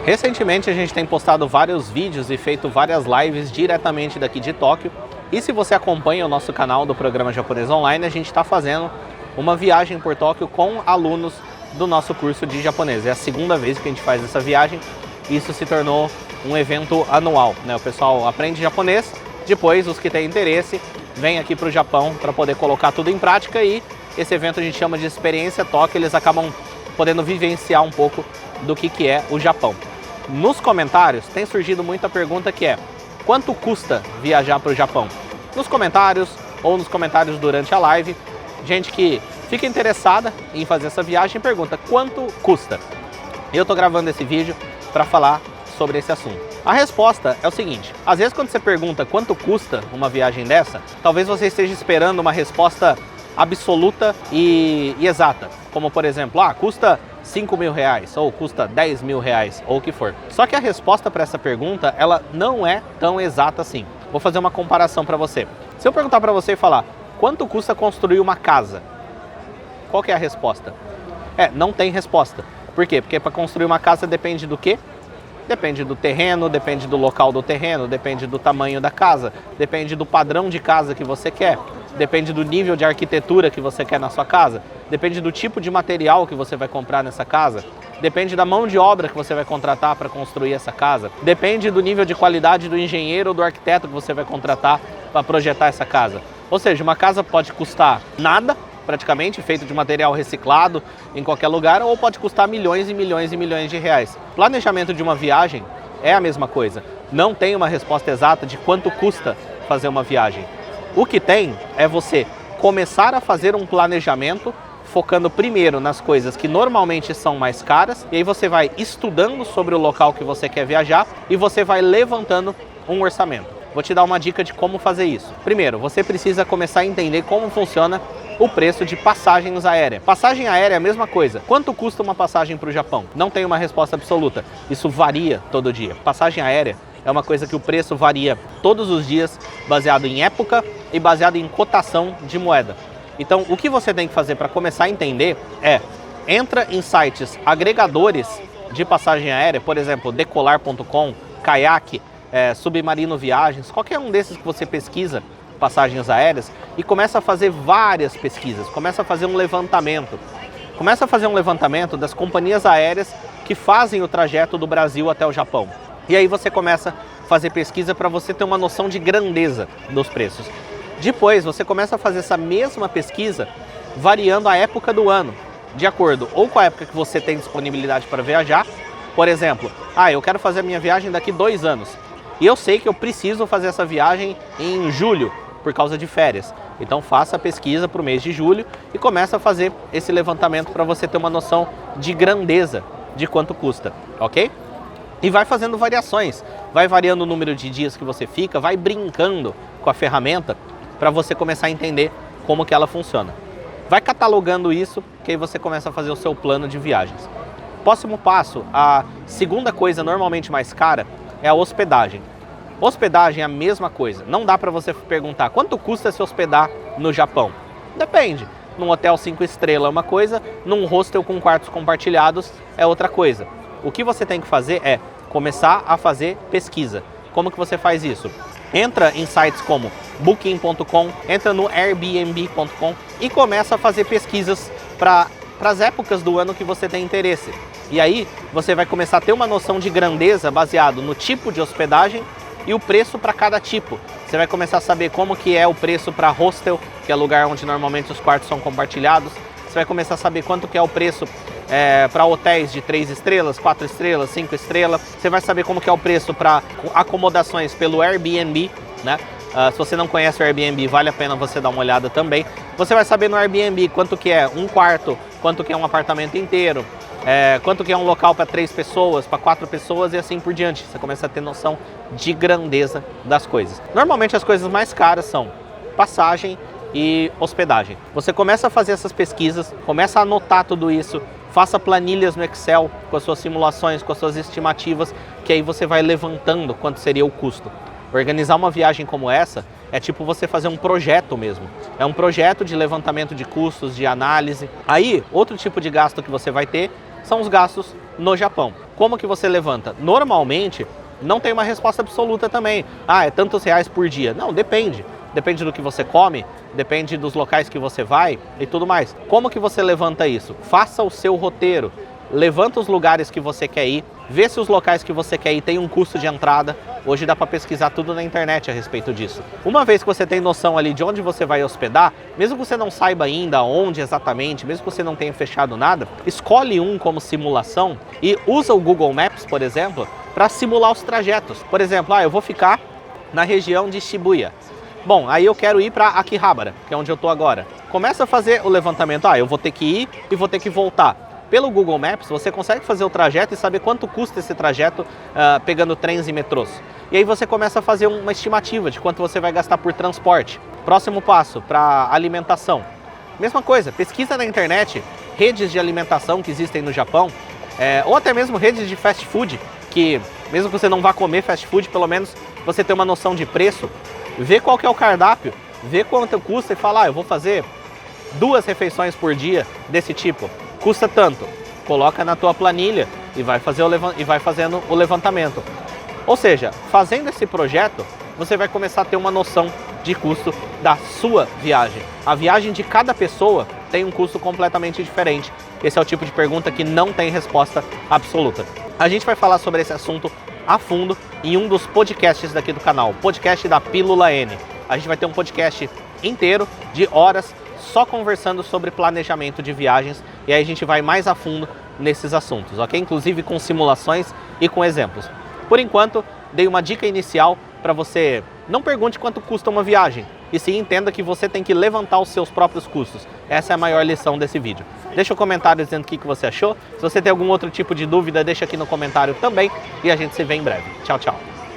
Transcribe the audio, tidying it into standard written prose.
Recentemente a gente tem postado vários vídeos e feito várias lives diretamente daqui de Tóquio. E se você acompanha o nosso canal do programa Japonês Online, a gente está fazendo uma viagem por Tóquio com alunos do nosso curso de japonês. É a segunda vez que a gente faz essa viagem. Isso se tornou um evento anual, né? O pessoal aprende japonês, depois os que têm interesse vêm aqui para o Japão para poder colocar tudo em prática, e esse evento a gente chama de Experiência Tóquio. Eles acabam podendo vivenciar um pouco do que é o Japão. Nos comentários tem surgido muita pergunta que é: quanto custa viajar para o Japão? Nos comentários ou nos comentários durante a live, gente que fica interessada em fazer essa viagem pergunta quanto custa. Eu estou gravando esse vídeo para falar sobre esse assunto. A resposta é o seguinte: às vezes quando você pergunta quanto custa uma viagem dessa, talvez você esteja esperando uma resposta absoluta e exata, como por exemplo, custa 5 mil reais, ou custa 10 mil reais, ou o que for. Só que a resposta para essa pergunta, ela não é tão exata assim. Vou fazer uma comparação para você. Se eu perguntar para você e falar, quanto custa construir uma casa? Qual que é a resposta? Não tem resposta. Por quê? Porque para construir uma casa depende do quê? Depende do terreno, depende do local do terreno, depende do tamanho da casa, depende do padrão de casa que você quer, depende do nível de arquitetura que você quer na sua casa, depende do tipo de material que você vai comprar nessa casa, depende da mão de obra que você vai contratar para construir essa casa, depende do nível de qualidade do engenheiro ou do arquiteto que você vai contratar para projetar essa casa. Ou seja, uma casa pode custar nada, praticamente, feito de material reciclado em qualquer lugar, ou pode custar milhões e milhões e milhões de reais. Planejamento de uma viagem é a mesma coisa. Não tem uma resposta exata de quanto custa fazer uma viagem. O que tem é você começar a fazer um planejamento focando primeiro nas coisas que normalmente são mais caras, e aí você vai estudando sobre o local que você quer viajar e você vai levantando um orçamento. Vou te dar uma dica de como fazer isso. Primeiro, você precisa começar a entender como funciona o preço de passagens aéreas. Passagem aérea é a mesma coisa. Quanto custa uma passagem para o Japão? Não tem uma resposta absoluta. Isso varia todo dia. Passagem aérea é uma coisa que o preço varia todos os dias, baseado em época e baseado em cotação de moeda. Então, o que você tem que fazer para começar a entender entra em sites agregadores de passagem aérea, por exemplo, decolar.com, Kayak, Submarino Viagens, qualquer um desses que você pesquisa passagens aéreas, e começa a fazer várias pesquisas, começa a fazer um levantamento. Começa a fazer um levantamento das companhias aéreas que fazem o trajeto do Brasil até o Japão. E aí você começa a fazer pesquisa para você ter uma noção de grandeza dos preços. Depois você começa a fazer essa mesma pesquisa variando a época do ano, de acordo ou com a época que você tem disponibilidade para viajar. Por exemplo, eu quero fazer a minha viagem daqui 2 anos. E eu sei que eu preciso fazer essa viagem em julho, por causa de férias. Então faça a pesquisa para o mês de julho e começa a fazer esse levantamento para você ter uma noção de grandeza de quanto custa, ok? E vai fazendo variações, vai variando o número de dias que você fica, vai brincando com a ferramenta para você começar a entender como que ela funciona. Vai catalogando isso, que aí você começa a fazer o seu plano de viagens. Próximo passo, a segunda coisa normalmente mais cara é a hospedagem. Hospedagem é a mesma coisa. Não dá para você perguntar quanto custa se hospedar no Japão. Depende. Num hotel 5 estrelas é uma coisa, num hostel com quartos compartilhados é outra coisa. O que você tem que fazer é começar a fazer pesquisa. Como que você faz isso? Entra em sites como Booking.com, entra no Airbnb.com e começa a fazer pesquisas para as épocas do ano que você tem interesse. E aí você vai começar a ter uma noção de grandeza baseado no tipo de hospedagem e o preço para cada tipo. Você vai começar a saber como que é o preço para hostel, que é lugar onde normalmente os quartos são compartilhados. Você vai começar a saber quanto que é o preço para hotéis de 3 estrelas, 4 estrelas, 5 estrelas. Você vai saber como que é o preço para acomodações pelo Airbnb, né? Se você não conhece o Airbnb, vale a pena você dar uma olhada também. Você vai saber no Airbnb quanto que é um quarto, quanto que é um apartamento inteiro, quanto que é um local para 3 pessoas, para 4 pessoas e assim por diante. Você começa a ter noção de grandeza das coisas. Normalmente as coisas mais caras são passagem e hospedagem. Você começa a fazer essas pesquisas, começa a anotar tudo isso, faça planilhas no Excel com as suas simulações, com as suas estimativas, que aí você vai levantando quanto seria o custo. Organizar uma viagem como essa é tipo você fazer um projeto mesmo. É um projeto de levantamento de custos, de análise. Aí, outro tipo de gasto que você vai ter são os gastos no Japão. Como que você levanta? Normalmente, não tem uma resposta absoluta também. Ah, é tantos reais por dia. Não, depende. Depende do que você come, depende dos locais que você vai e tudo mais. Como que você levanta isso? Faça o seu roteiro. Levanta os lugares que você quer ir, vê se os locais que você quer ir têm um custo de entrada. Hoje dá para pesquisar tudo na internet a respeito disso. Uma vez que você tem noção ali de onde você vai hospedar, mesmo que você não saiba ainda onde exatamente, mesmo que você não tenha fechado nada, escolhe um como simulação e usa o Google Maps, por exemplo, para simular os trajetos. Por exemplo, eu vou ficar na região de Shibuya. Bom, aí eu quero ir para Akihabara, que é onde eu estou agora. Começa a fazer o levantamento. Eu vou ter que ir e vou ter que voltar. Pelo Google Maps, você consegue fazer o trajeto e saber quanto custa esse trajeto pegando trens e metrôs. E aí você começa a fazer uma estimativa de quanto você vai gastar por transporte. Próximo passo, para alimentação. Mesma coisa, pesquisa na internet redes de alimentação que existem no Japão, ou até mesmo redes de fast food, que mesmo que você não vá comer fast food, pelo menos você tem uma noção de preço. Vê qual que é o cardápio, vê quanto custa e fala, eu vou fazer 2 refeições por dia desse tipo. Custa tanto, coloca na tua planilha e vai fazendo o levantamento. Ou seja, fazendo esse projeto, você vai começar a ter uma noção de custo da sua viagem. A viagem de cada pessoa tem um custo completamente diferente. Esse é o tipo de pergunta que não tem resposta absoluta. A gente vai falar sobre esse assunto a fundo em um dos podcasts daqui do canal, o podcast da Pílula N. A gente vai ter um podcast inteiro de horas só conversando sobre planejamento de viagens e aí a gente vai mais a fundo nesses assuntos, ok? Inclusive com simulações e com exemplos. Por enquanto, dei uma dica inicial para você não pergunte quanto custa uma viagem, e sim entenda que você tem que levantar os seus próprios custos. Essa é a maior lição desse vídeo. Deixa um comentário dizendo o que você achou. Se você tem algum outro tipo de dúvida, deixa aqui no comentário também e a gente se vê em breve. Tchau, tchau.